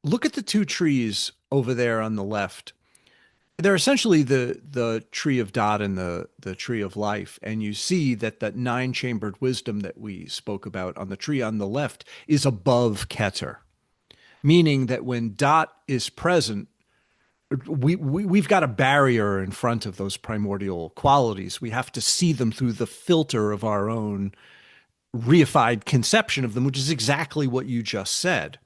look at the two trees over there on the left. They're essentially the tree of dot and the tree of life, and you see that that nine-chambered wisdom that we spoke about on the tree on the left is above Keter, meaning that when dot is present, we've got a barrier in front of those primordial qualities. We have to see them through the filter of our own reified conception of them, which is exactly what you just said.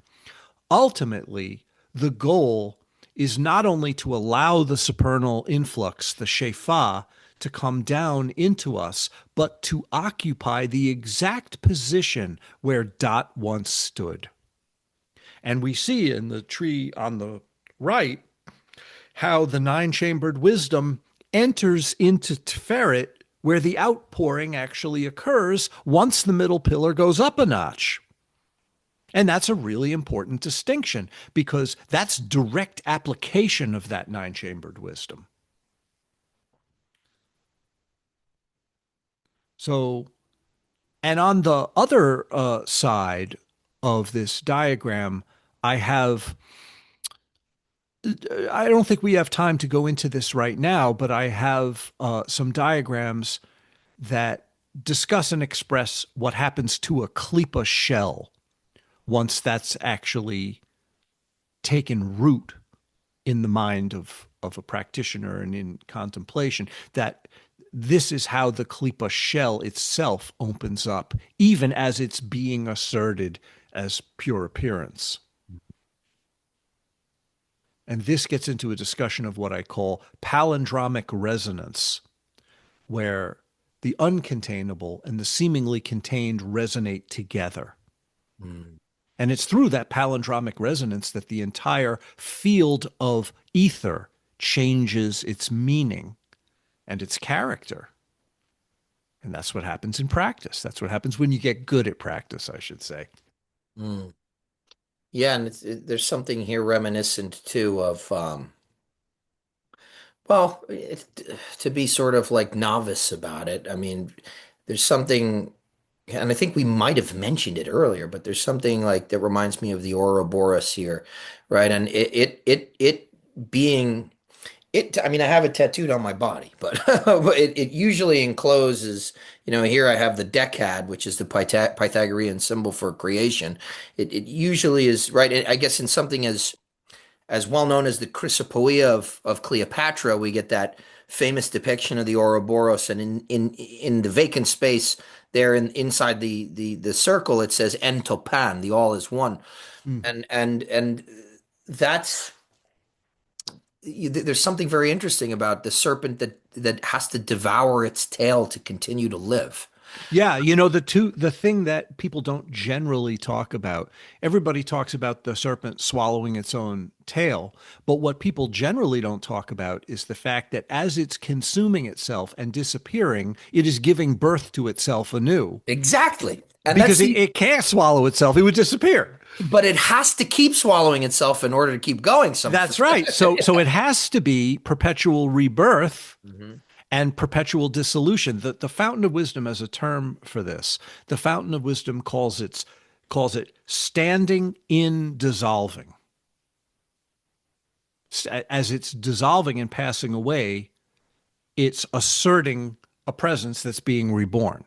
Ultimately, the goal is not only to allow the supernal influx, the shefa, to come down into us, but to occupy the exact position where dot once stood. And we see in the tree on the right how the nine-chambered wisdom enters into Tiferet, where the outpouring actually occurs once the middle pillar goes up a notch. And that's a really important distinction because that's direct application of that nine-chambered wisdom. So, and on the other side of this diagram, I don't think we have time to go into this right now, but I have some diagrams that discuss and express what happens to a klipa shell once that's actually taken root in the mind of a practitioner and in contemplation, that this is how the klipa shell itself opens up, even as it's being asserted as pure appearance. And this gets into a discussion of what I call palindromic resonance, where the uncontainable and the seemingly contained resonate together. Mm. And it's through that palindromic resonance that the entire field of ether changes its meaning and its character. And that's what happens in practice. That's what happens when you get good at practice, I should say. Mm. Yeah, and there's something here reminiscent too of, to be sort of like novice about it. I mean, there's something, and I think we might have mentioned it earlier, but there's something like that reminds me of the Ouroboros here, right? And it being it. I mean, I have it tattooed on my body, but it usually encloses. Here I have the decad, which is the Pythagorean symbol for creation. It usually is right. I guess in something as well known as the Chrysopoeia of Cleopatra, we get that famous depiction of the Ouroboros, and in the vacant space there inside the circle, it says En Topan, the all is one, and that's there's something very interesting about the serpent that has to devour its tail to continue to live. Yeah, the thing that people don't generally talk about, everybody talks about the serpent swallowing its own tail, but what people generally don't talk about is the fact that as it's consuming itself and disappearing, it is giving birth to itself anew. Exactly. And because it can't swallow itself, it would disappear. But it has to keep swallowing itself in order to keep going somewhere. That's right. So it has to be perpetual rebirth. Mm-hmm. And perpetual dissolution. The fountain of wisdom as a term for this, the fountain of wisdom calls it standing in dissolving. As it's dissolving and passing away, it's asserting a presence that's being reborn.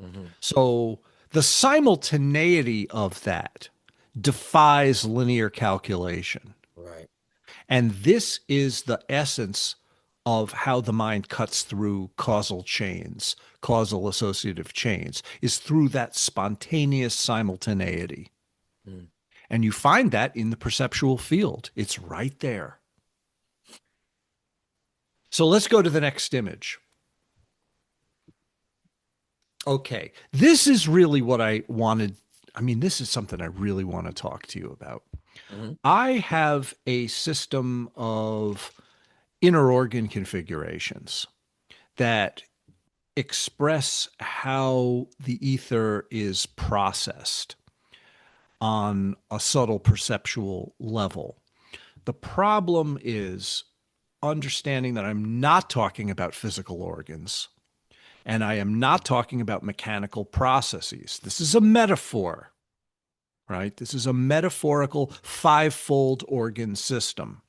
Mm-hmm. So the simultaneity of that defies linear calculation. Right. And this is the essence of how the mind cuts through causal chains, causal associative chains, is through that spontaneous simultaneity. Mm. And you find that in the perceptual field. It's right there. So let's go to the next image. Okay, this is really what I wanted. I mean, this is something I really want to talk to you about. Mm-hmm. I have a system of inner organ configurations that express how the ether is processed on a subtle perceptual level. The problem is understanding that I'm not talking about physical organs and I am not talking about mechanical processes. This is a metaphor. right? This is a metaphorical five-fold organ system,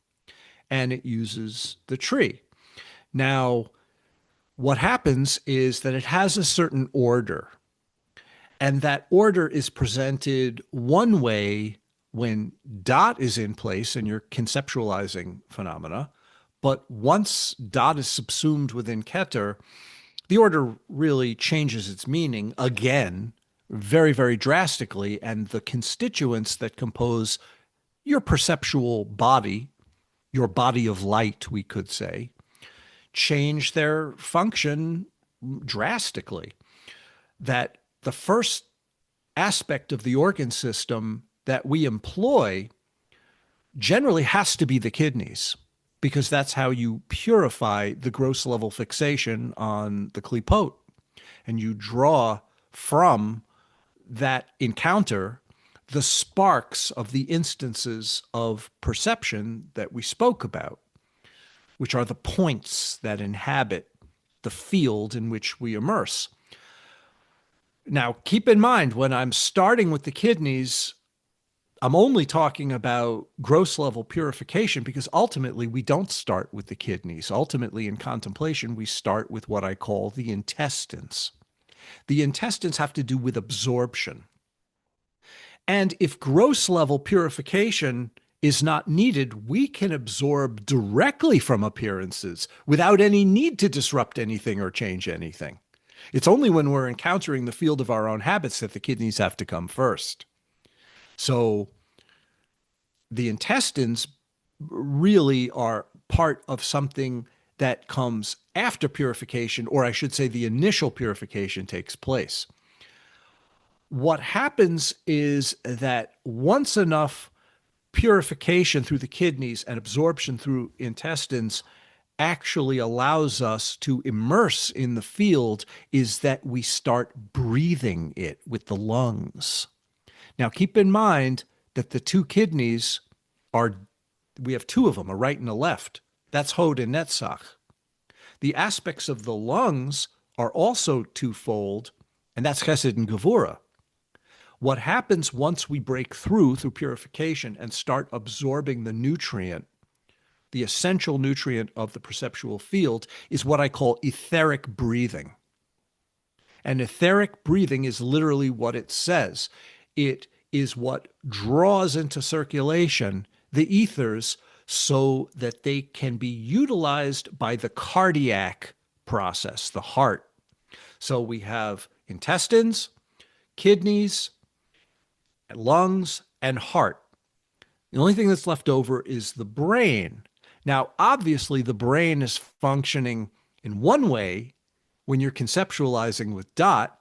and it uses the tree. Now, what happens is that it has a certain order, and that order is presented one way when dot is in place and you're conceptualizing phenomena. But once dot is subsumed within Keter, the order really changes its meaning again, very, very drastically. And the constituents that compose your perceptual body, your body of light, we could say, change their function drastically. That the first aspect of the organ system that we employ generally has to be the kidneys, because that's how you purify the gross level fixation on the klipot. And you draw from that encounter the sparks of the instances of perception that we spoke about, which are the points that inhabit the field in which we immerse. Now, keep in mind, when I'm starting with the kidneys, I'm only talking about gross level purification, because ultimately we don't start with the kidneys. Ultimately, in contemplation, we start with what I call the intestines. The intestines have to do with absorption. And if gross level purification is not needed, we can absorb directly from appearances without any need to disrupt anything or change anything. It's only when we're encountering the field of our own habits that the kidneys have to come first. So the intestines really are part of something that comes after purification, or I should say the initial purification takes place. What happens is that once enough purification through the kidneys and absorption through intestines actually allows us to immerse in the field, is that we start breathing it with the lungs. Now, keep in mind that the two kidneys we have two of them, a right and a left. That's Hod and Netzach. The aspects of the lungs are also twofold, and that's Chesed and Gevurah. What happens once we break through purification and start absorbing the nutrient, the essential nutrient of the perceptual field, is what I call etheric breathing. And etheric breathing is literally what it says. It is what draws into circulation the ethers so that they can be utilized by the cardiac process, the heart. So we have intestines, kidneys, lungs, and heart. The only thing that's left over is the brain. Now, obviously, the brain is functioning in one way when you're conceptualizing with dot,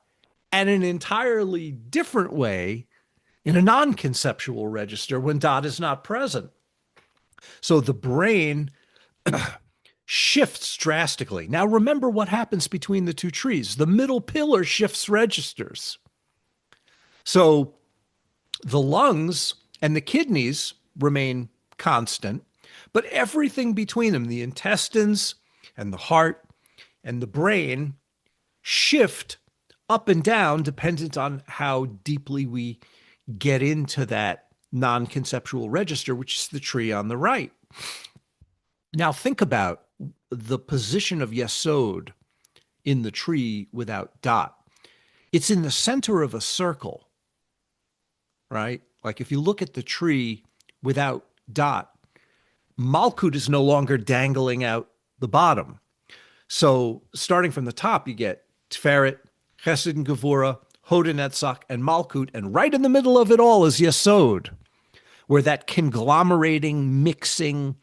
and an entirely different way in a non-conceptual register when dot is not present. So the brain shifts drastically. Now, remember what happens between the two trees. The middle pillar shifts registers. So the lungs and the kidneys remain constant, but everything between them, the intestines and the heart and the brain, shift up and down dependent on how deeply we get into that non-conceptual register, which is the tree on the right. Now think about the position of Yesod in the tree without dot. It's in the center of a circle, right? Like if you look at the tree without dot, Malkut is no longer dangling out the bottom. So starting from the top, you get Tiferet, Chesed and Gevurah, Hod and Netzach, and Malkut, and right in the middle of it all is Yesod, where that conglomerating, mixing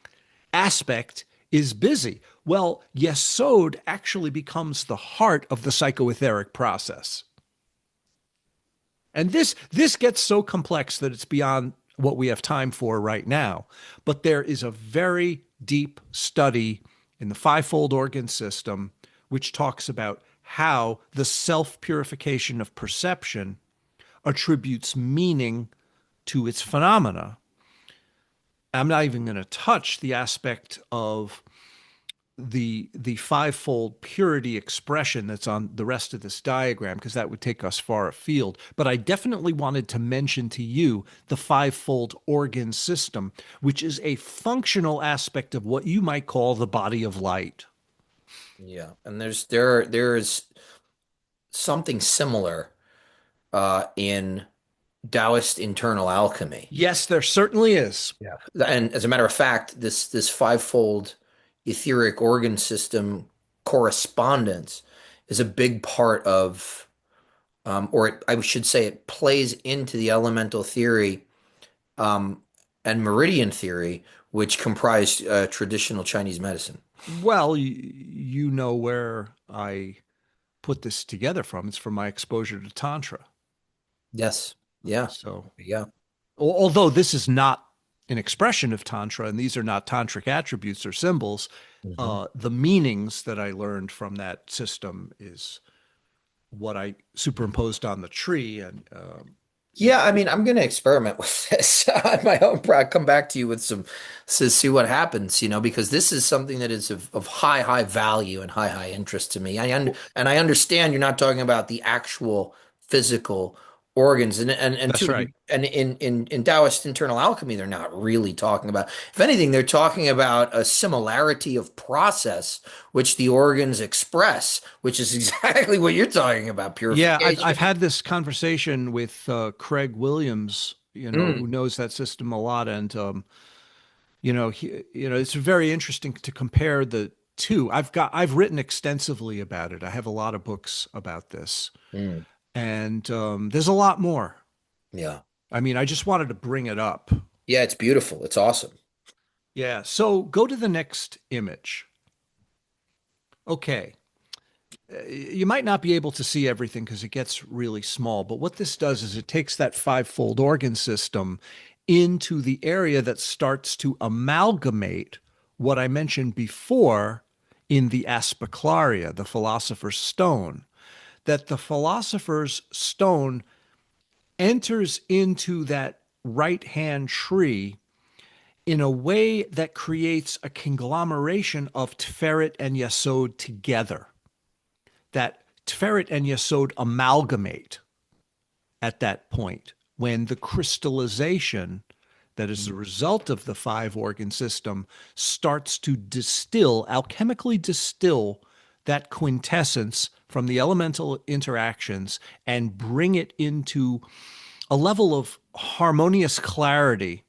aspect is busy. Well, Yesod actually becomes the heart of the psychoetheric process. And this gets so complex that it's beyond what we have time for right now. But there is a very deep study in the fivefold organ system which talks about how the self-purification of perception attributes meaning to its phenomena. I'm not even going to touch the aspect of the fivefold purity expression that's on the rest of this diagram, because that would take us far afield. But I definitely wanted to mention to you the fivefold organ system, which is a functional aspect of what you might call the body of light. Yeah. And there is something similar in Taoist internal alchemy. Yes, there certainly is. Yeah. And as a matter of fact, this fivefold etheric organ system correspondence is a big part of, I should say, it plays into the elemental theory um, and meridian theory, which comprise traditional Chinese medicine. Well, you know where I put this together from. It's from my exposure to Tantra. Yes. Yeah. So, Yeah. although this is not an expression of Tantra, and these are not tantric attributes or symbols, hmm the meanings that I learned from that system is what I superimposed on the tree. And Yeah, I mean, I'm going to experiment with this on my own. Probably come back to you with some, to see what happens, because this is something that is of high, high value and high, high interest to me. And I understand you're not talking about the actual physical organs, and that's two, right. and in Taoist internal alchemy, they're not really talking about. If anything, they're talking about a similarity of process which the organs express, which is exactly what you're talking about, Yeah, I've purification. had this conversation with Craig Williams, who Mm, knows that system a lot, and it's very interesting to compare the two. I've written extensively about it. I have a lot of books about this, mm, and there's a lot more. yeah. I mean, I just wanted to bring it up. Yeah, it's beautiful. It's awesome. Yeah. So go to the next image. Okay. You might not be able to see everything because it gets really small, but what this does is it takes that fivefold organ system into the area that starts to amalgamate what I mentioned before in the Aspiclaria, the philosopher's stone, that the philosopher's stone enters into that right hand tree in a way that creates a conglomeration of Tiferet and Yesod together. That Tiferet and Yesod amalgamate at that point when the crystallization that is the result of the five organ system starts to distill, alchemically distill that quintessence from the elemental interactions and bring it into a level of harmonious clarity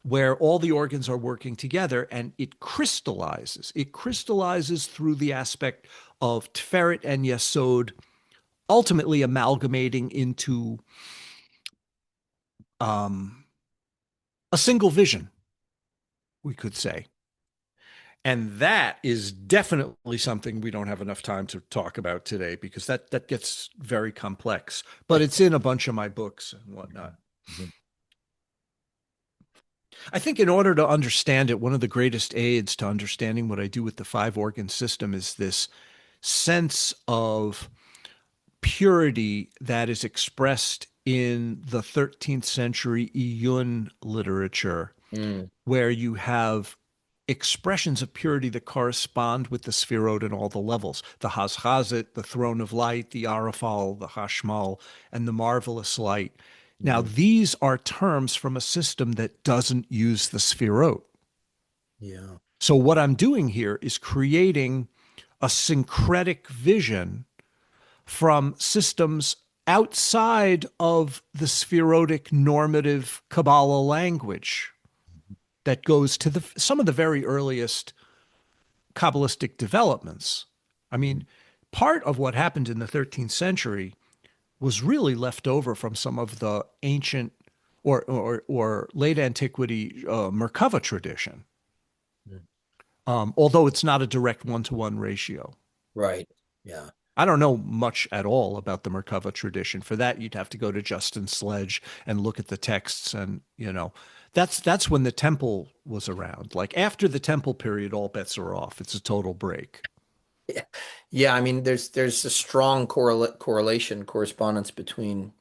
where all the organs are working together and it crystallizes. It crystallizes through the aspect of Tiferet and Yesod ultimately amalgamating into um, a single vision, we could say. And that is definitely something we don't have enough time to talk about today because that gets very complex. But it's in a bunch of my books and whatnot. Mhm. I think in order to understand it, one of the greatest aids to understanding what I do with the five organ system is this sense of purity that is expressed in the 13th century Iyun literature, Mm, where you have expressions of purity that correspond with the Sphirot in all the levels the Hazchazit, the throne of light, the Arafal, the Hashmal, and the marvelous light. Now, mhm. these are terms from a system that doesn't use the Sphirot. Yeah. So, what I'm doing here is creating a syncretic vision from systems outside of the spherotic normative Kabbalah language that goes to some of the very earliest Kabbalistic developments. I Mhm. mean, part of what happened in the 13th century was really left over from some of the ancient or late antiquity Merkava tradition, Mm. although it's not a direct one-to-one ratio. Right. Yeah. I don't know much at all about the Merkava tradition. For that, you'd have to go to Justin Sledge and look at the texts, and that's when the temple was around. Like after the temple period, all bets are off. It's a total break. Yeah. Yeah. I mean, there's a strong correlation, correspondence between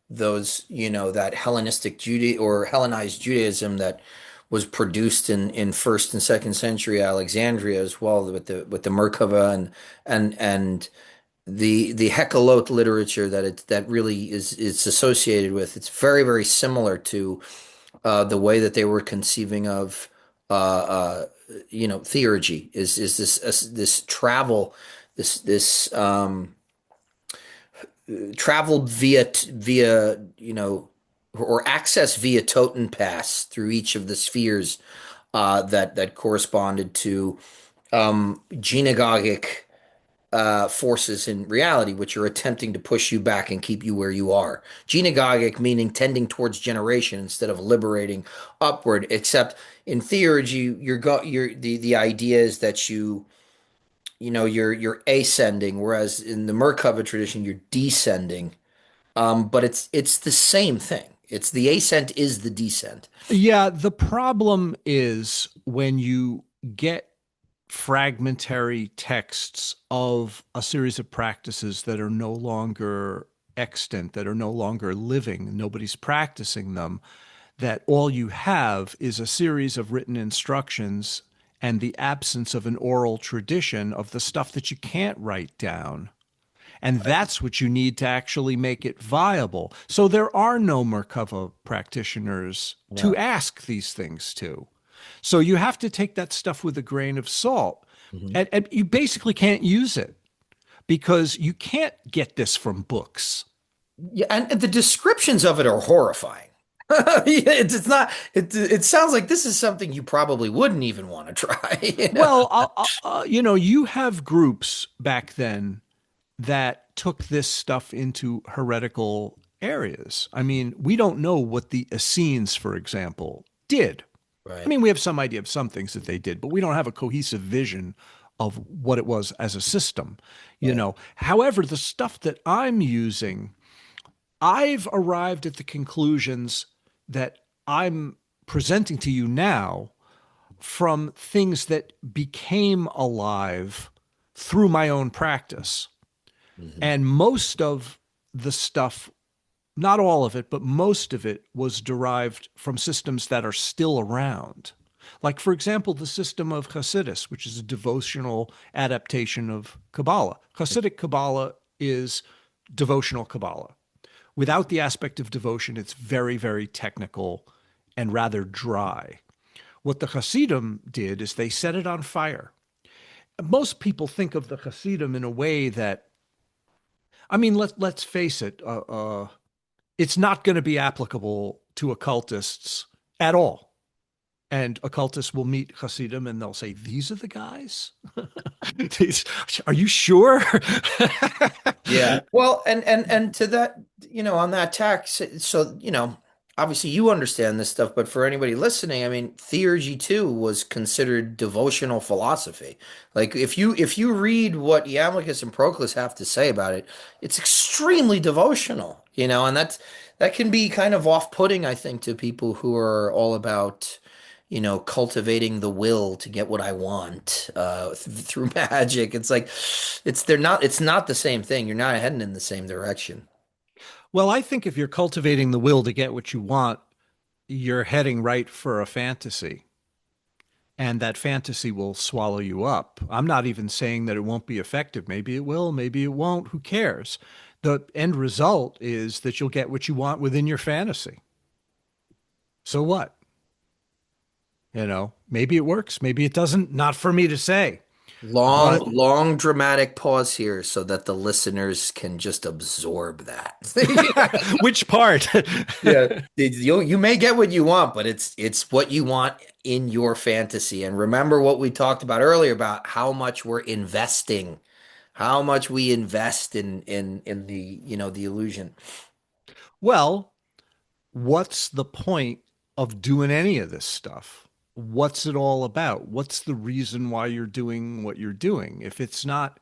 those, that Hellenistic Judaism or Hellenized Judaism that was produced in first and second century Alexandria as well, with the Merkava and the Hekkalot literature that really is associated with. It's very, very similar to the way that they were conceiving of theurgy is this travel, this travel via or access via totem pass through each of the spheres that corresponded to genealogic forces in reality, which are attempting to push you back and keep you where you are. Genealogic meaning tending towards generation instead of liberating upward. Except in theurgy, the idea is that you're ascending, whereas in the Merkava tradition, you're descending. But it's the same thing. It's the ascent is the descent. Yeah, the problem is when you get fragmentary texts of a series of practices that are no longer extant, that are no longer living, nobody's practicing them, that all you have is a series of written instructions and the absence of an oral tradition of the stuff that you can't write down. And that's what you need to actually make it viable. So there are no Merkava practitioners to Yeah. ask these things to. So you have to take that stuff with a grain of salt. Mhm. And you basically can't use it because you can't get this from books. Yeah, and the descriptions of it are horrifying. It's not. It sounds like this is something you probably wouldn't even want to try. Well, you have groups back then that took this stuff into heretical areas. I mean, we don't know what the Essenes, for example, did. I Right. mean, we have some idea of some things that they did, but we don't have a cohesive vision of what it was as a system. Right. However, the stuff that I'm using, I've arrived at the conclusions that I'm presenting to you now from things that became alive through my own practice. Mhm. And most of the stuff, not all of it, but most of it was derived from systems that are still around. Like, for example, the system of Hasidus, which is a devotional adaptation of Kabbalah. Hasidic Kabbalah is devotional Kabbalah. Without the aspect of devotion, it's very, very technical and rather dry. What the Hasidim did is they set it on fire. Most people think of the Hasidim in a way that, I mean, let's face it, it's not going to be applicable to occultists at all. And occultists will meet Hasidim and they'll say, "These are the guys? These, are you sure?" Yeah. Well, and to that, on that tack, so obviously you understand this stuff, but for anybody listening, I mean, theurgy too was considered devotional philosophy. Like if you read what Iamblichus and Proclus have to say about it, it's extremely devotional, and that can be kind of off-putting, I think, to people who are all about cultivating the will to get what I want through magic. It's like it's not the same thing. You're not heading in the same direction. Well, I think if you're cultivating the will to get what you want, you're heading right for a fantasy. And that fantasy will swallow you up. I'm not even saying that it won't be effective. Maybe it will, maybe it won't. Who cares? The end result is that you'll get what you want within your fantasy. So what? Maybe it works, maybe it doesn't. Not for me to say. Long, But long dramatic pause here so that the listeners can just absorb that. which part? Yeah, you may get what you want, but it's what you want in your fantasy. And remember what we talked about earlier about how much we're investing, how much we invest in the illusion. Well, what's the point of doing any of this stuff? What's it all about? What's the reason why you're doing what you're doing? If it's not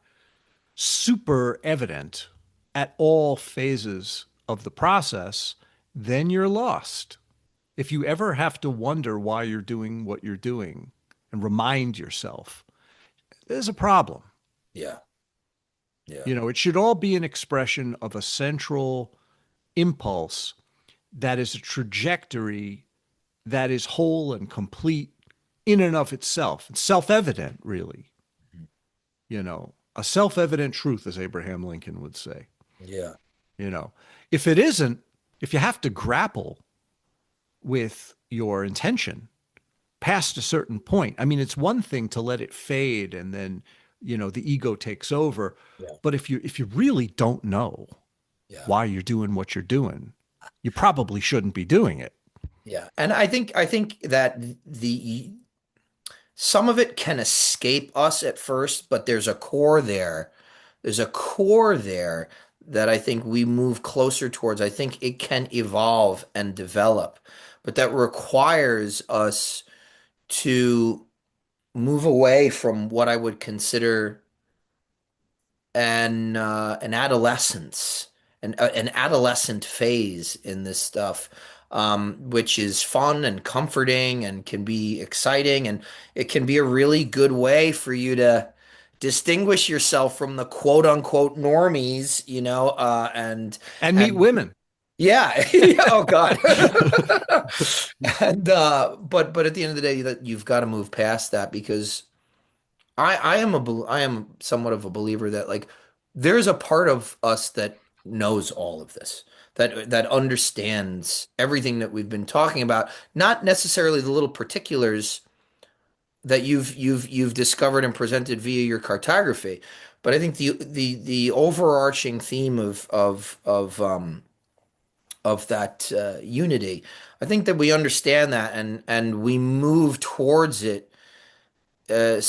super evident at all phases of the process, then you're lost. If you ever have to wonder why you're doing what you're doing and remind yourself, there's a problem. Yeah, yeah, It should all be an expression of a central impulse that is a trajectory that is whole and complete in and of itself. It's self-evident, really, a self-evident truth, as Abraham Lincoln would say. Yeah. You know, if it isn't, if you have to grapple with your intention past a certain point, I mean, it's one thing to let it fade and then, the ego takes over. Yeah. But if you really don't know Yeah. why you're doing what you're doing, you probably shouldn't be doing it. Yeah. And I think that the some of it can escape us at first, but there's a core there. There's a core there that I think we move closer towards. I think it can evolve and develop, but that requires us to move away from what I would consider an adolescence, an adolescent phase in this stuff, which is fun and comforting and can be exciting, and it can be a really good way for you to distinguish yourself from the quote unquote normies, And meet and women. yeah, yeah, oh God. And but at the end of the day, that you've got to move past that because I am somewhat of a believer that like there's a part of us that knows all of this, that understands everything that we've been talking about, not necessarily the little particulars that you've discovered and presented via your cartography, but I think the overarching theme of that unity, I think that we understand that and we move towards it. Uh,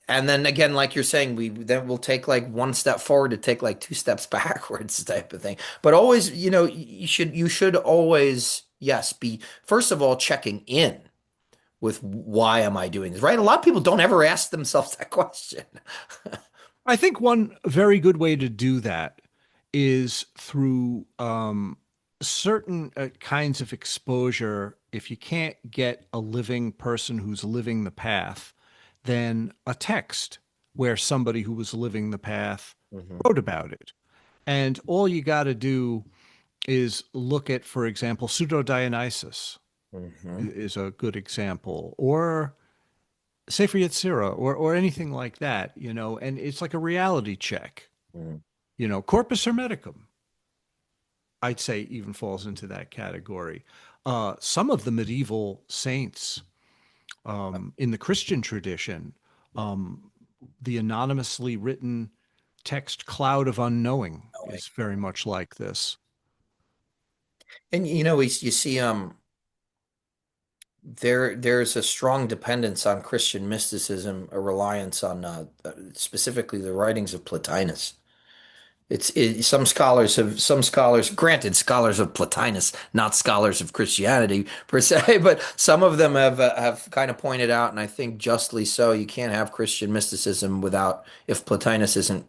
and then again, like you're saying, we then we'll take like one step forward to take like two steps backwards type of thing. But always, you should always, yes, be first of all checking in with why am I doing this, right? A lot of people don't ever ask themselves that question. I think one very good way to do that is through certain kinds of exposure. If you can't get a living person who's living the path, then a text where somebody who was living the path Hmm. wrote about it. And all you got to do is look at, for example, Pseudo Dionysus Hmm. is a good example, or Sefer Yetzirah, or anything like that, and it's like a reality check. Hmm. Corpus Hermeticum, I'd say, even falls into that category. Some of the medieval saints in the Christian tradition, um, the anonymously written text Cloud of Unknowing is very much like this. And you see, there's a strong dependence on Christian mysticism, a reliance on specifically the writings of Plotinus. Some scholars, granted, scholars of Plotinus, not scholars of Christianity per se, but some of them have kind of pointed out, and I think justly so, you can't have Christian mysticism without if Plotinus isn't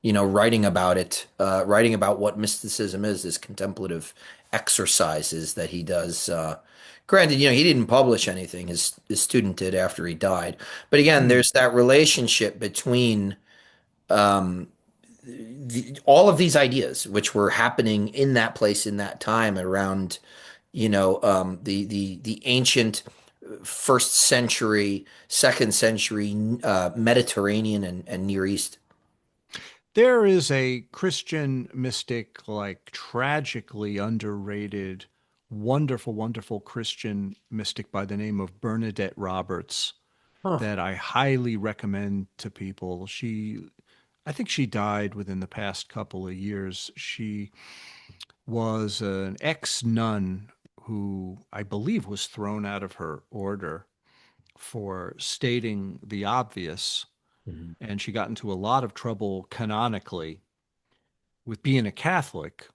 writing about it, writing about what mysticism is, this contemplative exercises that he does. Granted, he didn't publish anything. His student did after he died. But again, Hmm. there's that relationship between um, all of these ideas, which were happening in that place in that time around, the ancient first century, second century Mediterranean and Near East. There is a Christian mystic, like tragically underrated, wonderful, wonderful Christian mystic by the name of Bernadette Roberts Huh. that I highly recommend to people. I think she died within the past couple of years. She was an ex-nun who I believe was thrown out of her order for stating the obvious, Mhm. and she got into a lot of trouble canonically with being a Catholic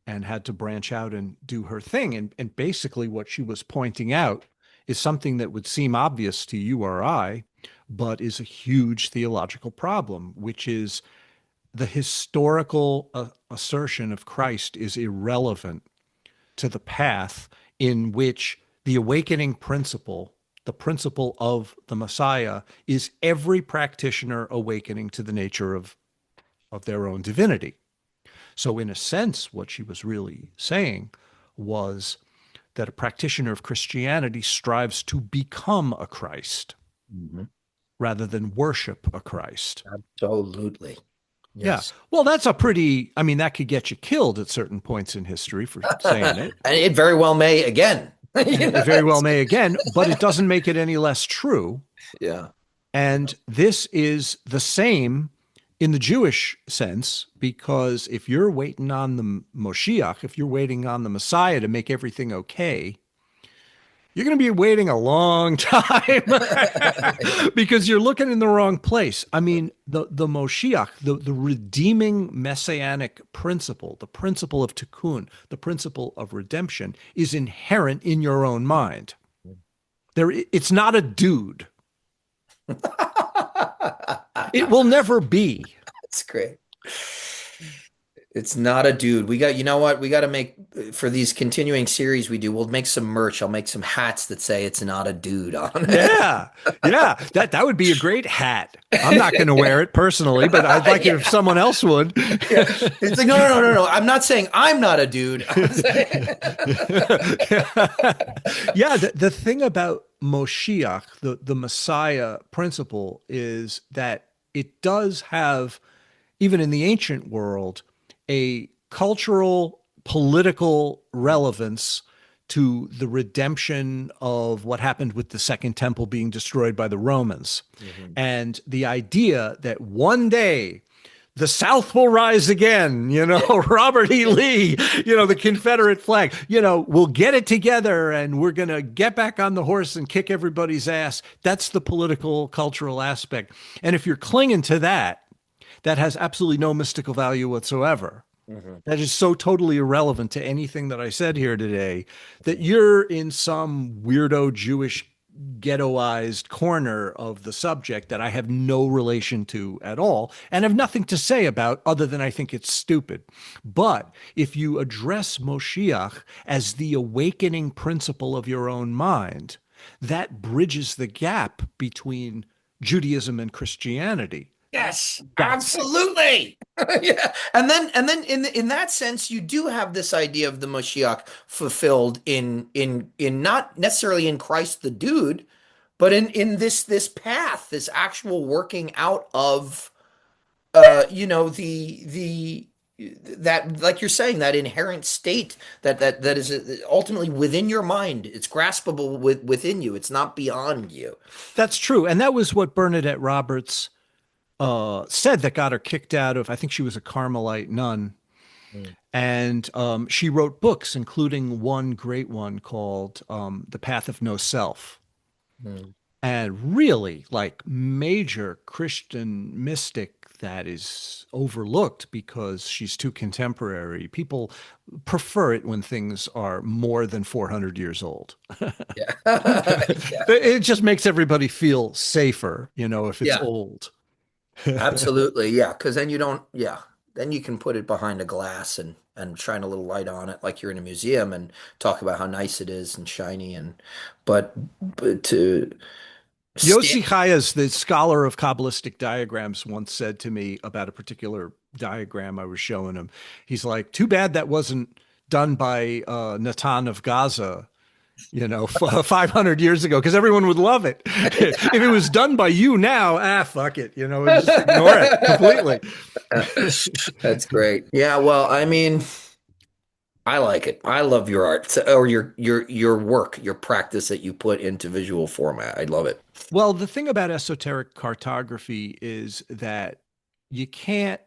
and had to branch out and do her thing. And basically, what she was pointing out is something that would seem obvious to you or I, but is a huge theological problem, which is the historical assertion of Christ is irrelevant to the path in which the awakening principle, the principle of the Messiah, is every practitioner awakening to the nature of their own divinity. So, in a sense, what she was really saying was that a practitioner of Christianity strives to become a Christ Mhm. rather than worship a Christ. Absolutely. Yeah. Yes. Well, that's a pretty, I mean, that could get you killed at certain points in history for saying it. And it very well may again. And You it know, very well may again, but it doesn't make it any less true. yeah. And this is the same in the Jewish sense, because if you're waiting on the Moshiach, if you're waiting on the Messiah to make everything okay, you're going to be waiting a long time because you're looking in the wrong place. I mean, the Moshiach, the redeeming messianic principle, the principle of tikkun, the principle of redemption is inherent in your own mind. It's not a dude. It will never be. That's great. It's not a dude. We got, you know what? We got to make for these continuing series we do. We'll make some merch. I'll make some hats that say it's not a dude on it. Yeah. Yeah. That would be a great hat. I'm not going to wear it personally, but I'd like it if someone else would. Yeah. It's like, no. I'm not saying I'm not a dude. I'm saying... Yeah. The thing about Moshiach, the Messiah principle, is that it does have, even in the ancient world, a cultural, political relevance to the redemption of what happened with the Second Temple being destroyed by the Romans. Mm-hmm. And the idea that one day the South will rise again, Robert E. Lee, the Confederate flag, we'll get it together and we're going to get back on the horse and kick everybody's ass. That's the political, cultural aspect. And if you're clinging to that, that has absolutely no mystical value whatsoever. Mm-hmm. That is so totally irrelevant to anything that I said here today, that you're in some weirdo Jewish ghettoized corner of the subject that I have no relation to at all and have nothing to say about other than I think it's stupid. But if you address Moshiach as the awakening principle of your own mind, that bridges the gap between Judaism and Christianity. Yes, absolutely. Yeah. And then in that sense, you do have this idea of the Moshiach fulfilled in not necessarily in Christ the dude, but in this path, this actual working out of the that, like you're saying, that inherent state that is ultimately within your mind. It's graspable within you. It's not beyond you. That's true. And that was what Bernadette Roberts said that got her kicked out of, I think she was a Carmelite nun. Mm. And she wrote books, including one great one called The Path of No Self. Mm. And really, like, major Christian mystic that is overlooked because she's too contemporary. People prefer it when things are more than 400 years old. Yeah. It just makes everybody feel safer, if it's old. Absolutely, yeah. Because then you don't, then you can put it behind a glass and shine a little light on it, like you're in a museum, and talk about how nice it is and shiny. But to Yossi Chayas, the scholar of Kabbalistic diagrams, once said to me about a particular diagram I was showing him. He's like, "Too bad that wasn't done by Natan of Gaza." 500 years ago, because everyone would love it. If it was done by you now, fuck it, just ignore it completely. That's great. Yeah, well, I mean, I like it. I love your art, or your work, your practice that you put into visual format. I love it. Well, the thing about esoteric cartography is that you can't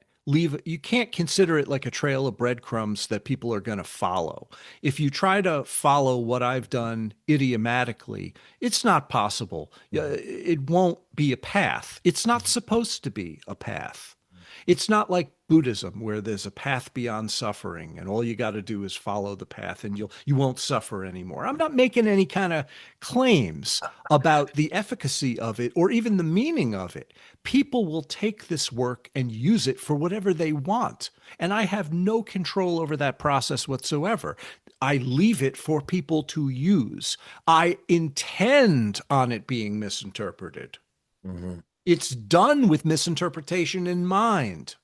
consider it like a trail of breadcrumbs that people are going to follow. If you try to follow what I've done idiomatically, it's not possible. It won't be a path. It's not supposed to be a path. It's not like Buddhism, where there's a path beyond suffering and all you got to do is follow the path and you won't suffer anymore. I'm not making any kind of claims about the efficacy of it or even the meaning of it. People will take this work and use it for whatever they want. And I have no control over that process whatsoever. I leave it for people to use. I intend on it being misinterpreted. Mm-hmm. It's done with misinterpretation in mind.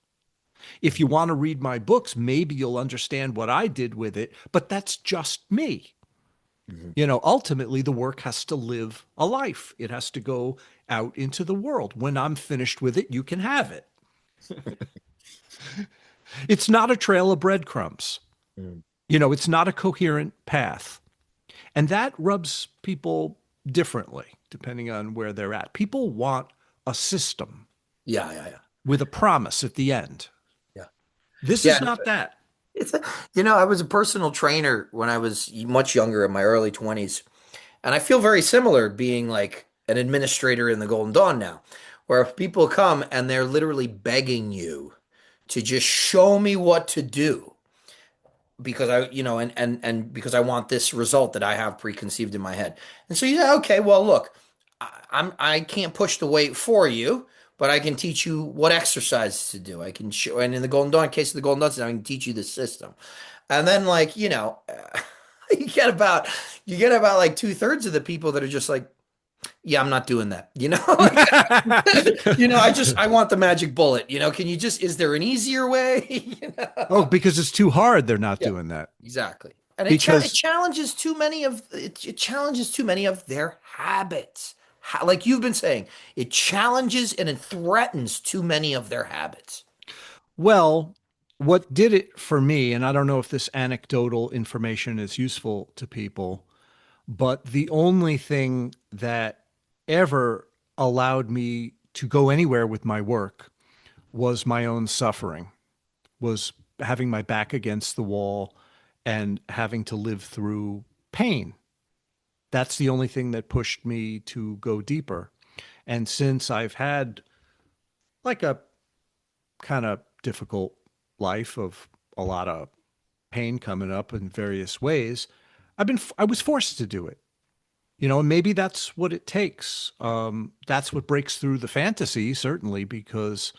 If you want to read my books, maybe you'll understand what I did with it, but that's just me. Mhm. Ultimately the work has to live a life. It has to go out into the world. When I'm finished with it, you can have it. It's not a trail of breadcrumbs. Mm. It's not a coherent path. And that rubs people differently depending on where they're at. People want a system Yeah, yeah, yeah, with a promise at the end. yeah. This Yeah, is not that. it's I was a personal trainer when I was much younger in my early 20s, and I feel very similar being like an administrator in the Golden Dawn now, where people come and they're literally begging you to just show me what to do because and because I want this result that I have preconceived in my head. And so you say, okay, well, look, I can't push the weight for you, but I can teach you what exercises to do. I can show, and in the Golden Dawn case of the Golden Dawn, I can teach you the system. And then like, you get about like two-thirds of the people that are just like, yeah, I'm not doing that. Like, I want the magic bullet. Can you just, is there an easier way? Oh, because it's too hard, they're not Yeah, doing that. exactly. And it Because, challenges too many of it challenges too many of their habits. Like you've been saying, it challenges and it threatens too many of their habits. well, what did it for me, and I don't know if this anecdotal information is useful to people, but the only thing that ever allowed me to go anywhere with my work was my own suffering, was having my back against the wall and having to live through pain. That's the only thing that pushed me to go deeper. And since I've had like a kind of difficult life of a lot of pain coming up in various ways, I was forced to do it. And maybe that's what it takes. That's what breaks through the fantasy, certainly, because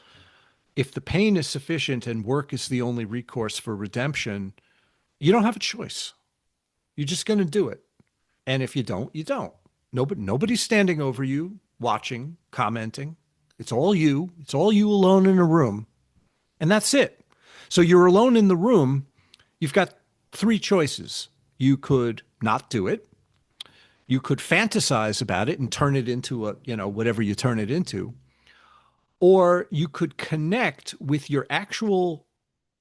if the pain is sufficient and work is the only recourse for redemption, you don't have a choice. You're just going to do it. And if you don't, you don't. Nobody's standing over you, watching, commenting. It's all you. It's all you alone in a room. And that's it. So you're alone in the room. You've got three choices. You could not do it. You could fantasize about it and turn it into whatever you turn it into. Or you could connect with your actual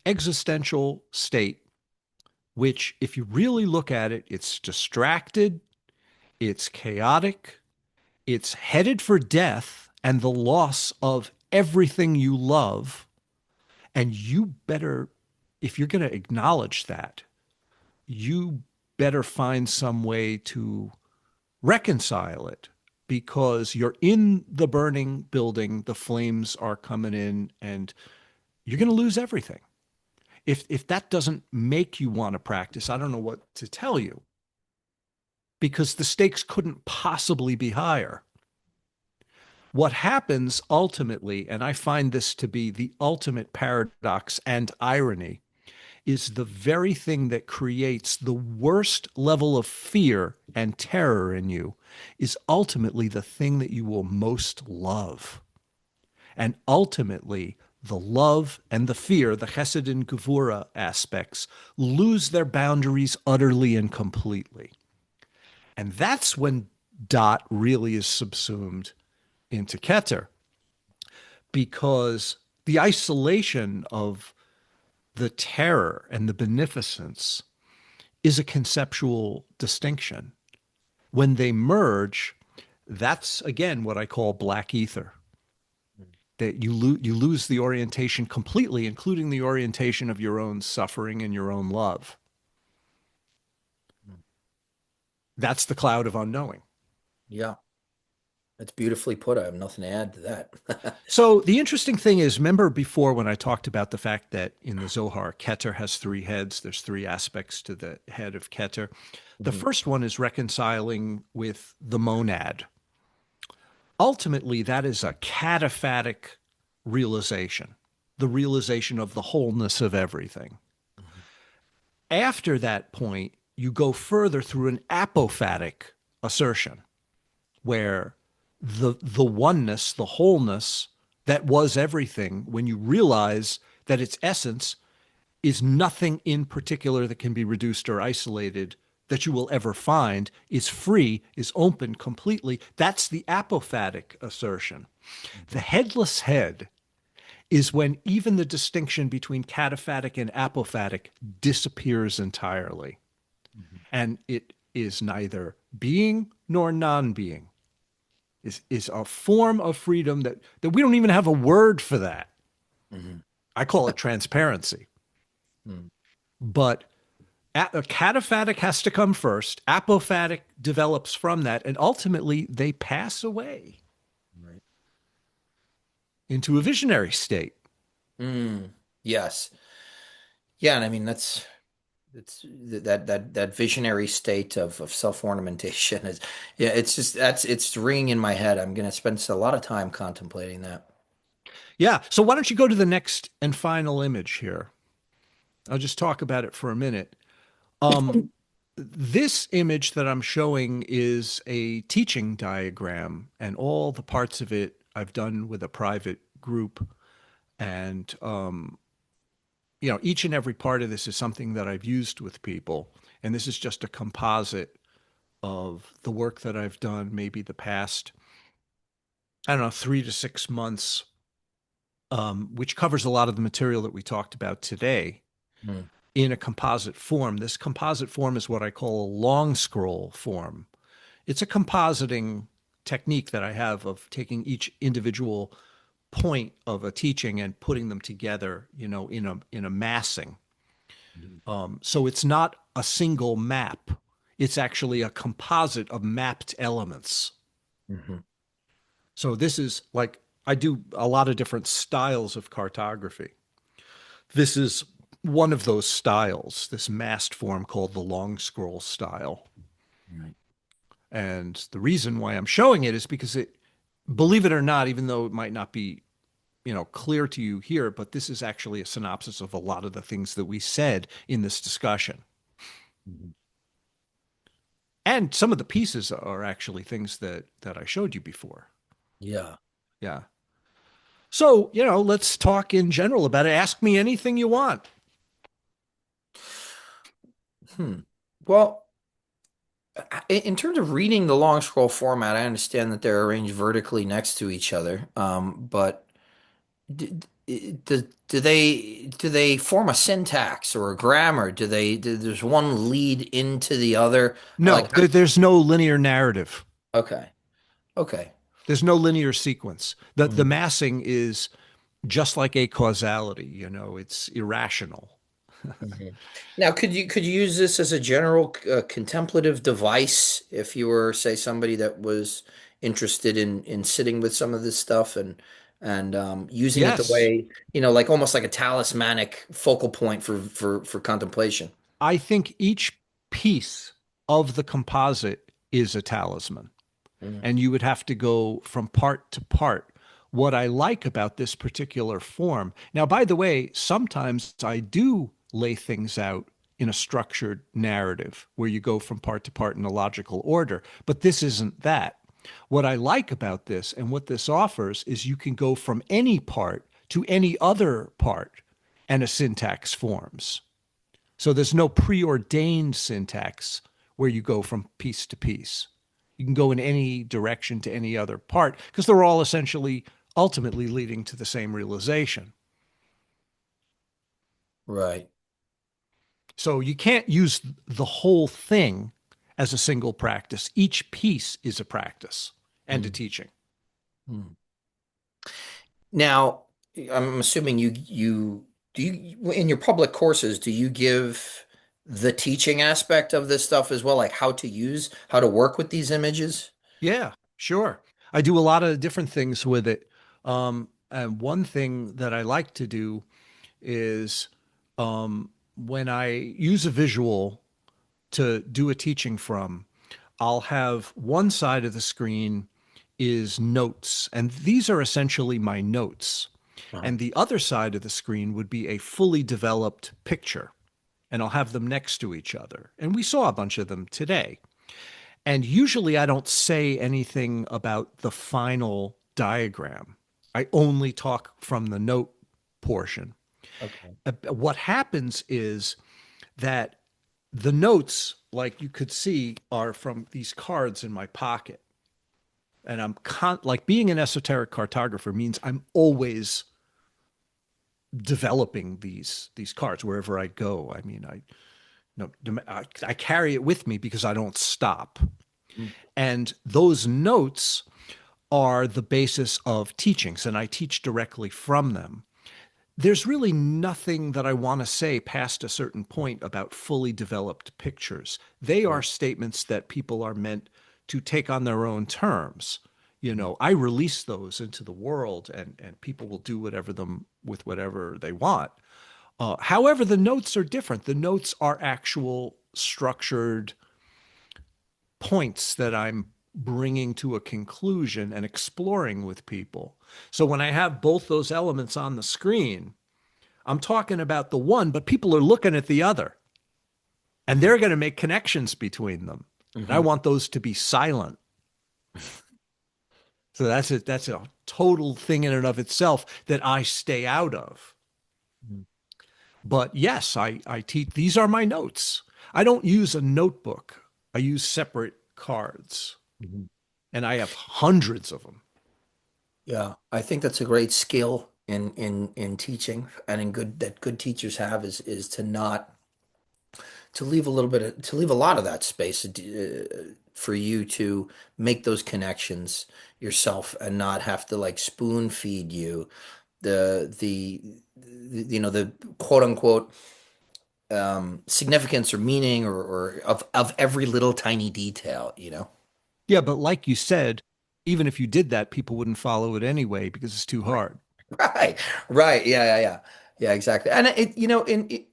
existential state, which, if you really look at it, it's distracted, it's chaotic, it's headed for death and the loss of everything you love. And you better, if you're going to acknowledge that, you better find some way to reconcile it because you're in the burning building, the flames are coming in, and you're going to lose everything. If that doesn't make you want to practice, I don't know what to tell you because the stakes couldn't possibly be higher. What happens ultimately, and I find this to be the ultimate paradox and irony, is the very thing that creates the worst level of fear and terror in you is ultimately the thing that you will most love. And ultimately, the love and the fear, the chesed and gevura aspects, lose their boundaries utterly and completely. And that's when dot really is subsumed into Keter, because the isolation of the terror and the beneficence is a conceptual distinction. When they merge, that's again what I call black ether. That you lose the orientation completely, including the orientation of your own suffering and your own love. That's the cloud of unknowing. Yeah, that's beautifully put. I have nothing to add to that. So the interesting thing is, remember before when I talked about the fact that in the Zohar, Keter has three heads. There's three aspects to the head of Keter. The Mhm. first one is reconciling with the monad. Ultimately, that is a cataphatic realization, the realization of the wholeness of everything. Mhm. After that point, you go further through an apophatic assertion where the oneness, the wholeness that was everything, when you realize that its essence is nothing in particular that can be reduced or isolated that you will ever find is free, is open completely. That's the apophatic assertion. The headless head is when even the distinction between cataphatic and apophatic disappears entirely. And it is neither being nor non-being. Is a form of freedom that we don't even have a word for that. Mm-hmm. I call it transparency. Mm. But a cataphatic has to come first. Apophatic develops from that, and ultimately they pass away Right. into a visionary state. Mm. Yes. Yeah, and I mean that's that visionary state of self-ornamentation is, yeah, it's just it's ringing in my head. I'm gonna spend a lot of time contemplating that. Yeah. So why don't you go to the next and final image here? I'll just talk about it for a minute. Um, this image that I'm showing is a teaching diagram, and all the parts of it I've done with a private group. And, each and every part of this is something that I've used with people. And this is just a composite of the work that I've done, maybe the past, I don't know, 3 to 6 months, which covers a lot of the material that we talked about today Mm. in a composite form. This composite form is what I call a long scroll form. It's a compositing technique that I have of taking each individual point of a teaching and putting them together, in a massing. So it's not a single map. It's actually a composite of mapped elements. Mm-hmm. So this is like I do a lot of different styles of cartography. This is one of those styles, this massed form called the long scroll style. Right. And the reason why I'm showing it is because believe it or not, even though it might not be, clear to you here, but this is actually a synopsis of a lot of the things that we said in this discussion. Mhm. And some of the pieces are actually things that I showed you before. Yeah. Yeah. So, let's talk in general about it. Ask me anything you want. Hmm. Well, in terms of reading the long scroll format, I understand that they're arranged vertically next to each other. But do, do they form a syntax or a grammar? Does one lead into the other? No, Like, there's no linear narrative. okay, okay. There's no linear sequence. The Mhm. massing is just like a causality, it's irrational. Mhm. Now, could you use this as a general contemplative device if you were, say, somebody that was interested in sitting with some of this stuff and using it the Yes, way, like almost like a talismanic focal point for contemplation. I think each piece of the composite is a talisman, Mm. and you would have to go from part to part. What I like about this particular form, now, by the way, sometimes I do lay things out in a structured narrative where you go from part to part in a logical order, but this isn't that. What I like about this and what this offers is you can go from any part to any other part and a syntax forms. So there's no preordained syntax where you go from piece to piece. You can go in any direction to any other part because they're all essentially ultimately leading to the same realization. Right. So you can't use the whole thing as a single practice. Each piece is a practice and a Mm. teaching. Mm. Now, I'm assuming you do you in your public courses, do you give the teaching aspect of this stuff as well, like how to work with these images? Yeah, sure. I do a lot of different things with it. And one thing that I like to do is when I use a visual to do a teaching from, I'll have one side of the screen is notes, and these are essentially my notes. Uh-huh. And the other side of the screen would be a fully developed picture, and I'll have them next to each other. And we saw a bunch of them today. And usually I don't say anything about the final diagram. I only talk from the note portion. Okay. What happens is that the notes like you could see, are from these cards in my pocket. And like being an esoteric cartographer means I'm always developing these cards wherever I go. I mean, I carry it with me because I don't stop. Mm. And those notes are the basis of teachings, and I teach directly from them. There's really nothing that I want to say past a certain point about fully developed pictures. They are Right. statements that people are meant to take on their own terms. I release those into the world, and people will do whatever them with whatever they want. However, the notes are different. The notes are actual structured points that I'm bringing to a conclusion and exploring with people. So when I have both those elements on the screen, I'm talking about the one, but people are looking at the other and they're going to make connections between them. And I Mm-hmm. want those to be silent. So that's a total thing in and of itself that I stay out of. But yes, I teach, these are my notes. I don't use a notebook. I use separate cards, Mm-hmm. and I have hundreds of them. Yeah, I think that's a great skill in teaching and in good teachers have is to not to leave a little bit to leave a lot of that space for you to make those connections yourself and not have to like spoon feed you the quote unquote significance or meaning or of every little tiny detail, you know? Yeah, but like you said, even if you did that, people wouldn't follow it anyway because it's too hard. Right, right. Yeah, exactly. And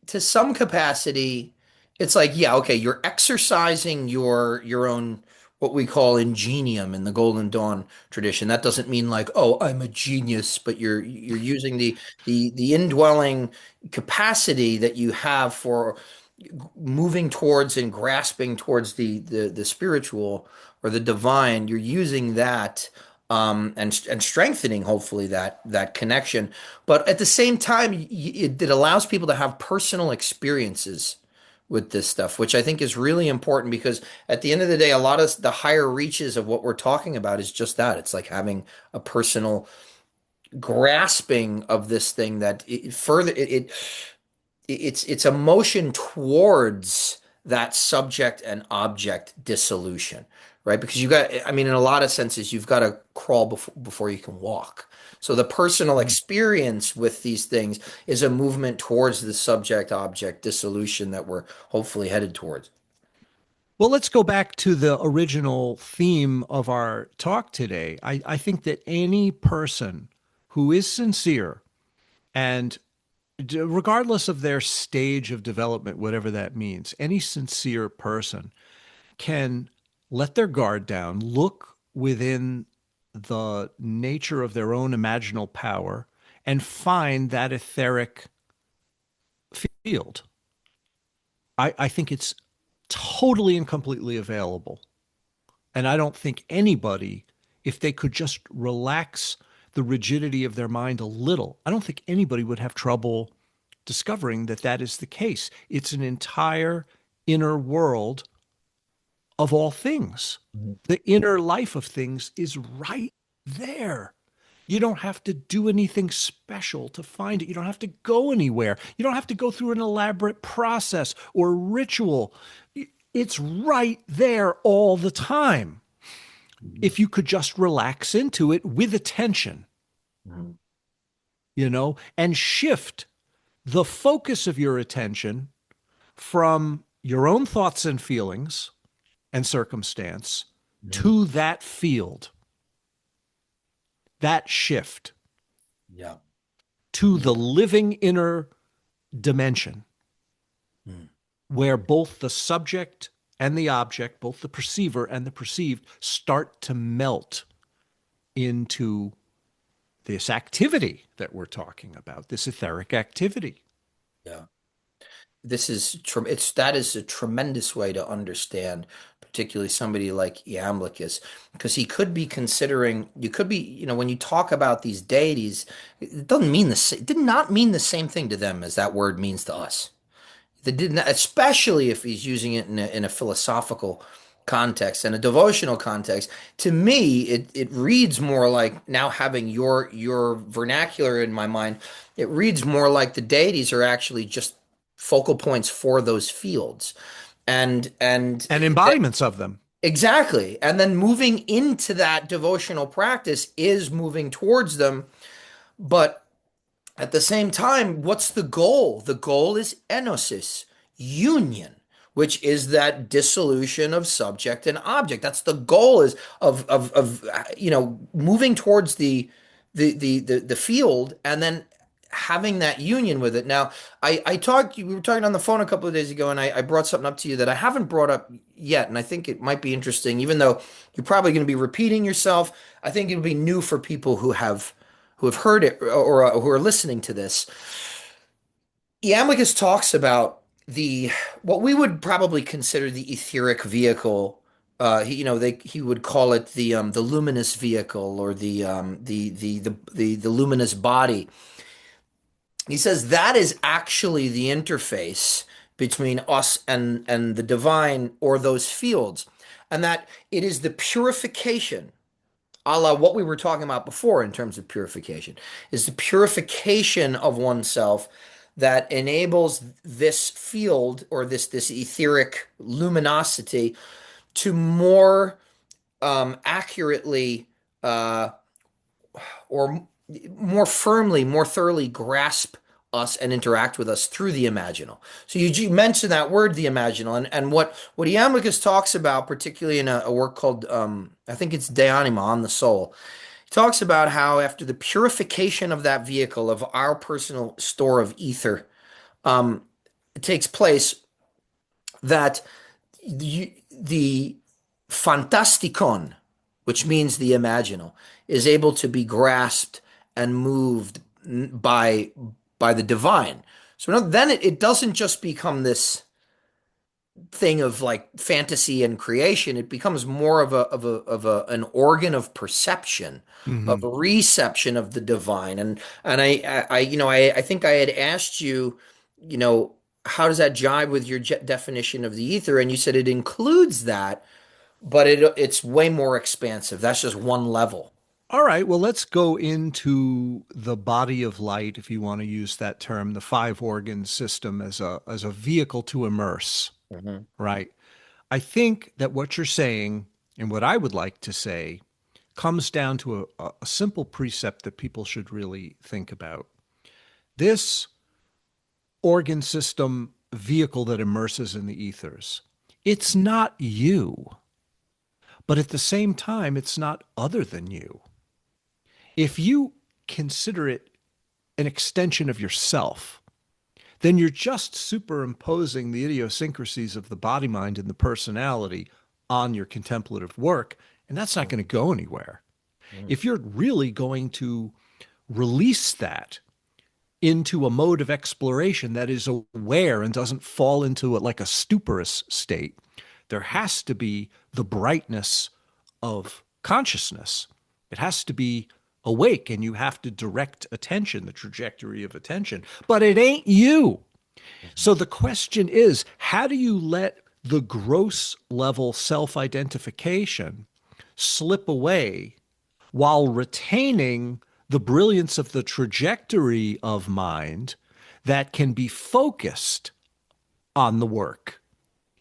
to some capacity, it's like, yeah, okay, you're exercising your own what we call ingenium in the Golden Dawn tradition. That doesn't mean like, oh, I'm a genius, but you're using the indwelling capacity that you have for moving towards and grasping towards the spiritual or the divine. You're using that and strengthening hopefully that connection. But at the same time, it allows people to have personal experiences with this stuff, which I think is really important because at the end of the day, a lot of the higher reaches of what we're talking about is just that. It's like having a personal grasping of this thing that it's a motion towards that subject and object dissolution, right? Because I mean, in a lot of senses, you've got to crawl before you can walk. So the personal Mhm. experience with these things is a movement towards the subject object dissolution that we're hopefully headed towards. Well, let's go back to the original theme of our talk today. I think that any person who is sincere and regardless of their stage of development, whatever that means, any sincere person can let their guard down, look within the nature of their own imaginal power, and find that etheric field. I think it's totally and completely available. And I don't think anybody, if they could just relax the rigidity of their mind a little, I don't think anybody would have trouble discovering that that is the case. It's an entire inner world of all things. Mhm. The inner life of things is right there. You don't have to do anything special to find it. You don't have to go anywhere. You don't have to go through an elaborate process or ritual. It's right there all the time. Mhm. If you could just relax into it with attention, Mhm. and shift the focus of your attention from your own thoughts and feelings and circumstance Mhm. to that field, that shift Yeah. to the living inner dimension Mhm. where both the subject and the object, both the perceiver and the perceived, start to melt into this activity that we're talking about, this etheric activity. Yeah. That is a tremendous way to understand, particularly somebody like Iamblichus, because he could be considering you could be, when you talk about these deities, it did not mean the same thing to them as that word means to us. that didn't, especially if he's using it in a philosophical context and a devotional context. To me, it reads more like, now having your vernacular in my mind, it reads more like the deities are actually just focal points for those fields. And And embodiments of them. exactly. And then moving into that devotional practice is moving towards them. But at the same time, what's the goal? The goal is enosis, union, which is that dissolution of subject and object. That's the goal, is of moving towards the field, and then having that union with it. Now, we were talking on the phone a couple of days ago, and I brought something up to you that I haven't brought up yet, and I think it might be interesting, even though you're probably going to be repeating yourself. I think it'll be new for people who have heard it, or who are listening to this. Iamblichus talks about the what we would probably consider the etheric vehicle. He would call it the luminous vehicle, or the luminous body. He says that is actually the interface between us and the divine, or those fields, and that it is the purification, a la what we were talking about before in terms of purification, is the purification of oneself that enables this field, or this etheric luminosity, to more accurately, or more firmly, more thoroughly grasp us and interact with us through the imaginal. So you mentioned that word, the imaginal, and what Iamblichus talks about, particularly in a work called, I think it's De Anima, on the soul. He talks about how after the purification of that vehicle, of our personal store of ether, it takes place, that the fantastikon, which means the imaginal, is able to be grasped and moved by the divine. So then it doesn't just become this thing of like fantasy and creation. It becomes more of an organ of perception, of Mm-hmm. reception of the divine. And I think I had asked you, you know, how does that jive with your definition of the ether? And you said it includes that, but it's way more expansive. That's just one level. All right, well, let's go into the body of light, if you want to use that term, the five organ system as a vehicle to immerse, Hmm. right? I think that what you're saying, and what I would like to say, comes down to a simple precept that people should really think about. This organ system vehicle that immerses in the ethers, it's not you, but at the same time, it's not other than you. If you consider it an extension of yourself, then you're just superimposing the idiosyncrasies of the body, mind, and the personality on your contemplative work, and that's not going to go anywhere. Mm. If you're really going to release that into a mode of exploration that is aware and doesn't fall into it like a stuporous state, there has to be the brightness of consciousness. It has to be awake, and you have to direct attention, the trajectory of attention. But it ain't you. So the question is, how do you let the gross level self-identification slip away while retaining the brilliance of the trajectory of mind that can be focused on the work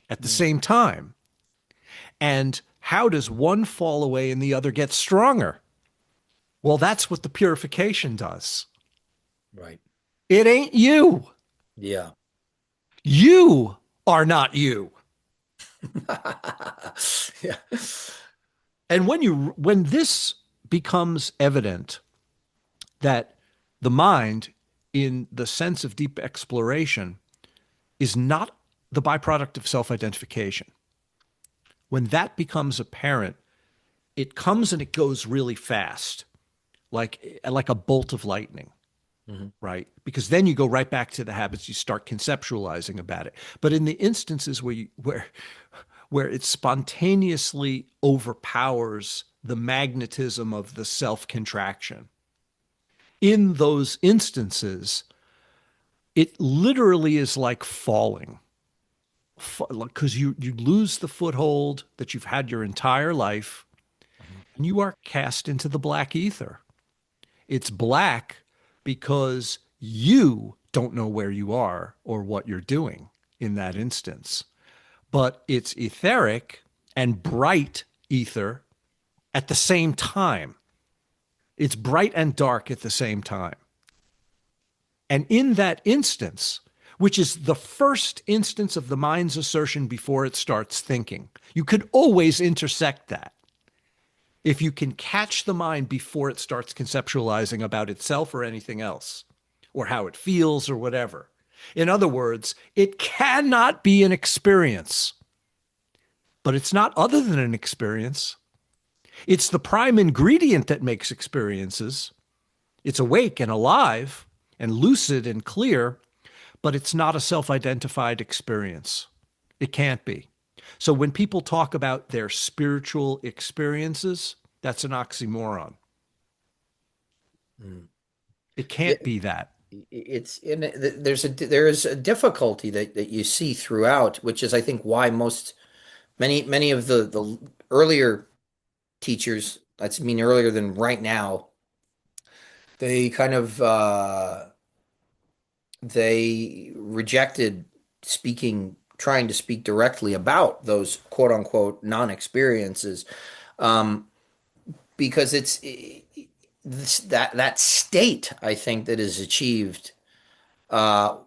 at the Mm. same time? And how does one fall away and the other get stronger? Well, that's what the purification does. Right. It ain't you. Yeah. You are not you. Yeah. And when this becomes evident, that the mind, in the sense of deep exploration, is not the byproduct of self-identification. When that becomes apparent, it comes and it goes really fast, like a bolt of lightning, Mhm. right? Because then you go right back to the habits, you start conceptualizing about it. But in the instances where it spontaneously overpowers the magnetism of the self-contraction, in those instances, It literally is like falling, because you lose the foothold that you've had your entire life, Mhm. and you are cast into the black ether. It's black because you don't know where you are or what you're doing in that instance. But it's etheric and bright ether at the same time. It's bright and dark at the same time. And in that instance, which is the first instance of the mind's assertion before it starts thinking, you could always intersect that. If you can catch the mind before it starts conceptualizing about itself or anything else, or how it feels or whatever. In other words, it cannot be an experience, but it's not other than an experience. It's the prime ingredient that makes experiences. It's awake and alive and lucid and clear, but it's not a self-identified experience. It can't be. So when people talk about their spiritual experiences, that's an oxymoron. Mm. It Yeah, can't be that. it's in there is a difficulty that you see throughout, which is I think why many of the earlier teachers, that's mean earlier than right now, they kind of they rejected trying to speak directly about those quote unquote non-experiences, um, because that state I think that is achieved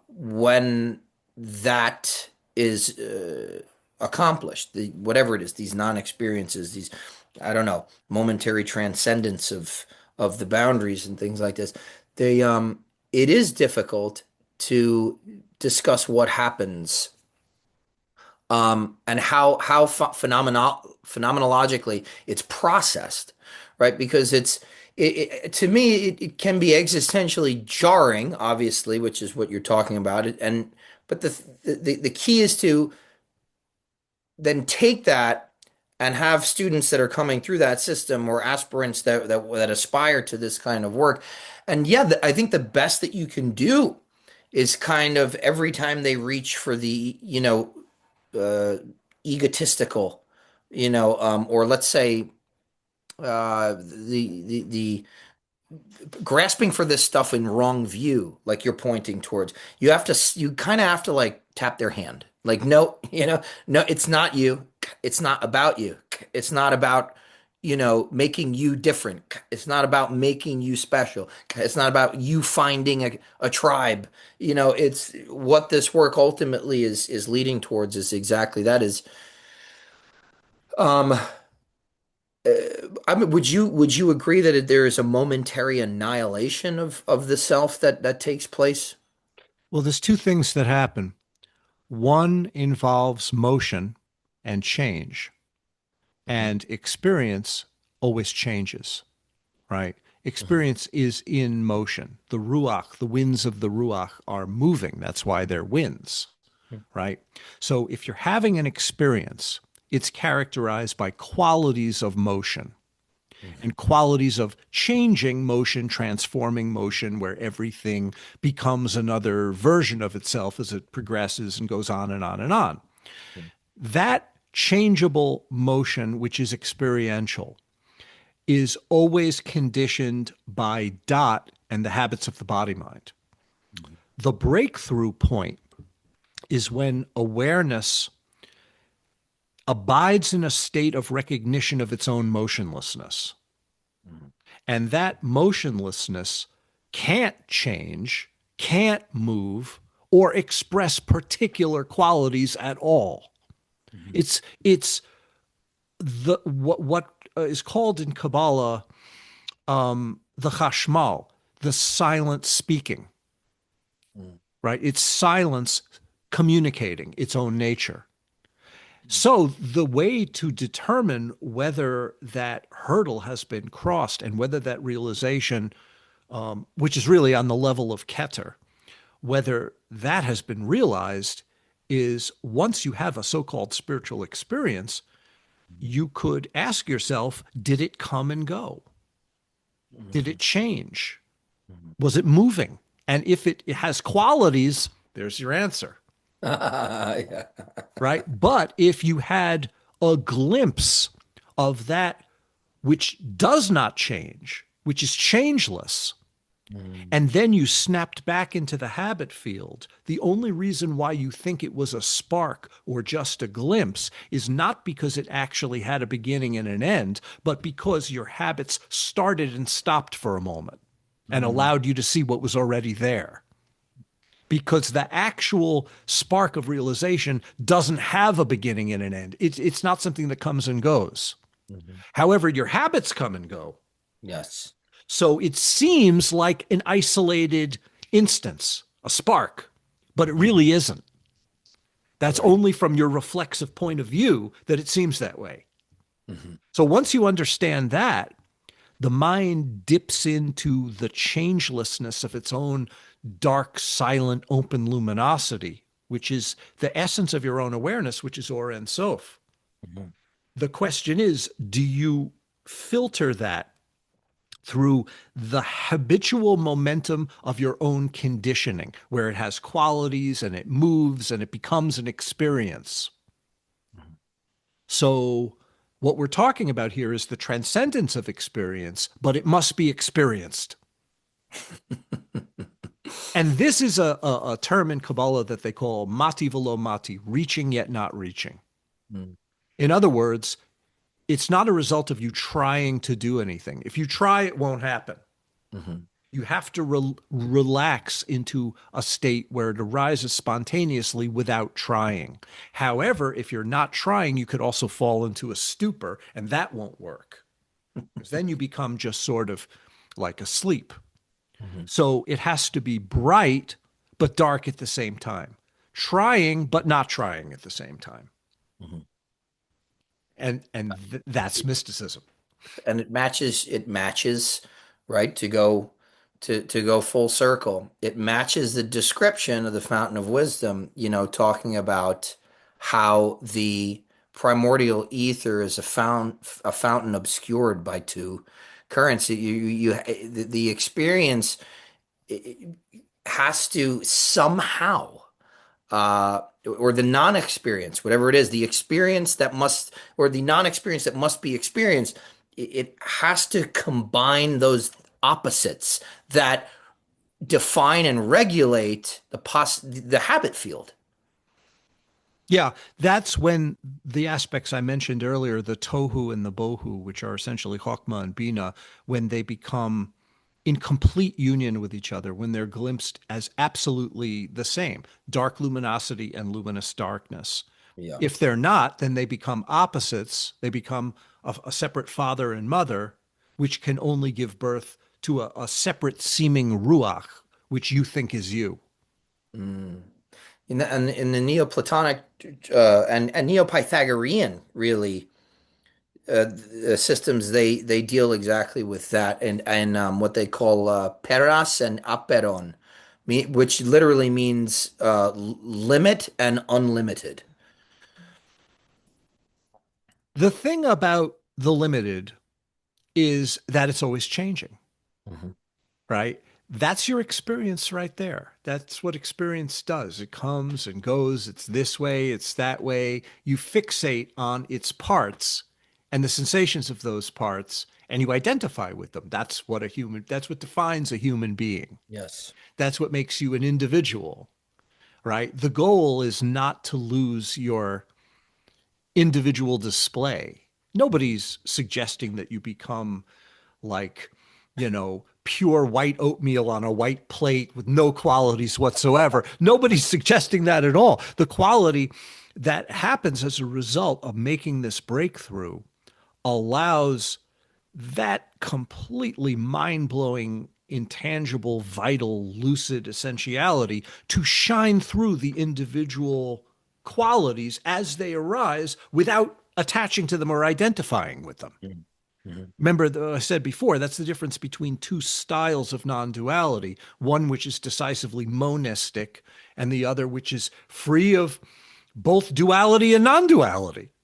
when that is accomplished, whatever it is, these non-experiences, these, I don't know, momentary transcendence of the boundaries and things like this. They it is difficult to discuss what happens, and how phenomenologically it's processed, right? Because to me it can be existentially jarring, obviously, which is what you're talking about. And but the key is to then take that and have students that are coming through that system, or aspirants that aspire to this kind of work. And yeah, I think the best that you can do is kind of every time they reach for the, uh, egotistical, or let's say the grasping for this stuff in wrong view, like you're pointing towards, you kind of have to like tap their hand, like, no, no, it's not you, it's not about you, it's not about making you different, it's not about making you special, it's not about you finding a tribe. It's what this work ultimately is leading towards is exactly that, is um I mean, would you agree that there is a momentary annihilation of the self that takes place? Well, there's two things that happen. One involves motion and change, Mhm, and experience always changes, right? mhm, Experience is in motion. The ruach, the winds of the ruach are moving. That's why they're winds, right? So if you're having an experience, it's characterized by qualities of motion mhm, and qualities of changing motion, transforming motion, where everything becomes another version of itself as it progresses and goes on and on and on. mhm, That changeable motion, which is experiential, is always conditioned by dot and the habits of the body mind. mhm, The breakthrough point is when awareness abides in a state of recognition of its own motionlessness. mhm, And that motionlessness can't change, can't move, or express particular qualities at all. mhm, It's the what is called in Kabbalah the chashmal, the silent speaking, mhm, right? It's silence communicating its own nature. So the way to determine whether that hurdle has been crossed and whether that realization, which is really on the level of Keter, whether that has been realized is once you have a so-called spiritual experience, you could ask yourself, did it come and go? Did it mhm, change? mhm, Was it moving? And if it has qualities, there's your answer, Yeah. right? But if you had a glimpse of that which does not change, which is changeless, Mm. and then you snapped back into the habit field, the only reason why you think it was a spark or just a glimpse is not because it actually had a beginning and an end, but because your habits started and stopped for a moment and Mm. allowed you to see what was already there. Because the actual spark of realization doesn't have a beginning and an end. It's not something that comes and goes. Mhm. However, your habits come and go. Yes. So it seems like an isolated instance, a spark, but it Mhm. really isn't. That's Right. only from your reflexive point of view that it seems that way. Mhm. So once you understand that, the mind dips into the changelessness of its own dark, silent, open luminosity, which is the essence of your own awareness, which is Or Ein Sof. Mhm. The question is, do you filter that through the habitual momentum of your own conditioning, where it has qualities and it moves and it becomes an experience? Mhm. So, what we're talking about here is the transcendence of experience, but it must be experienced. And this is a term in Kabbalah that they call mati velo mati, reaching yet not reaching. Mm. In other words, it's not a result of you trying to do anything. If you try, it won't happen. Mhm. You have to relax into a state where it arises spontaneously without trying. However, if you're not trying, you could also fall into a stupor, and that won't work because then you become just sort of like asleep. Mhm. So it has to be bright but dark at the same time, trying but not trying at the same time, Mhm. and that's mysticism. And it matches, right, to go full circle. It matches the description of the fountain of wisdom, talking about how the primordial ether is a fountain obscured by two currents. The experience has to somehow, or the non-experience, whatever it is, the experience that must, or the non-experience that must be experienced, it has to combine those opposites that define and regulate the habit field. Yeah, that's when the aspects I mentioned earlier, the tohu and the bohu, which are essentially chokmah and bina, when they become in complete union with each other, when they're glimpsed as absolutely the same, dark luminosity and luminous darkness. Yeah. If they're not, then they become opposites. They become a separate father and mother, which can only give birth to a separate seeming ruach, which you think is you. Mm. In the Neoplatonic and Neo-Pythagorean, really, systems, they deal exactly with that, and what they call peras and aperon, which literally means limit and unlimited. The thing about the limited is that it's always changing, Mhm. right? That's your experience right there. That's what experience does. It comes and goes. It's this way, it's that way. You fixate on its parts and the sensations of those parts, and you identify with them. That's what defines a human being. Yes. That's what makes you an individual, right? The goal is not to lose your individual display. Nobody's suggesting that you become like, pure white oatmeal on a white plate with no qualities whatsoever. Nobody's suggesting that at all. The quality that happens as a result of making this breakthrough allows that completely mind blowing, intangible, vital, lucid essentiality to shine through the individual qualities as they arise without attaching to them or identifying with them. Mhm. Mhm. Remember, I said before, that's the difference between two styles of non duality, one which is decisively monistic, and the other which is free of both duality and non duality.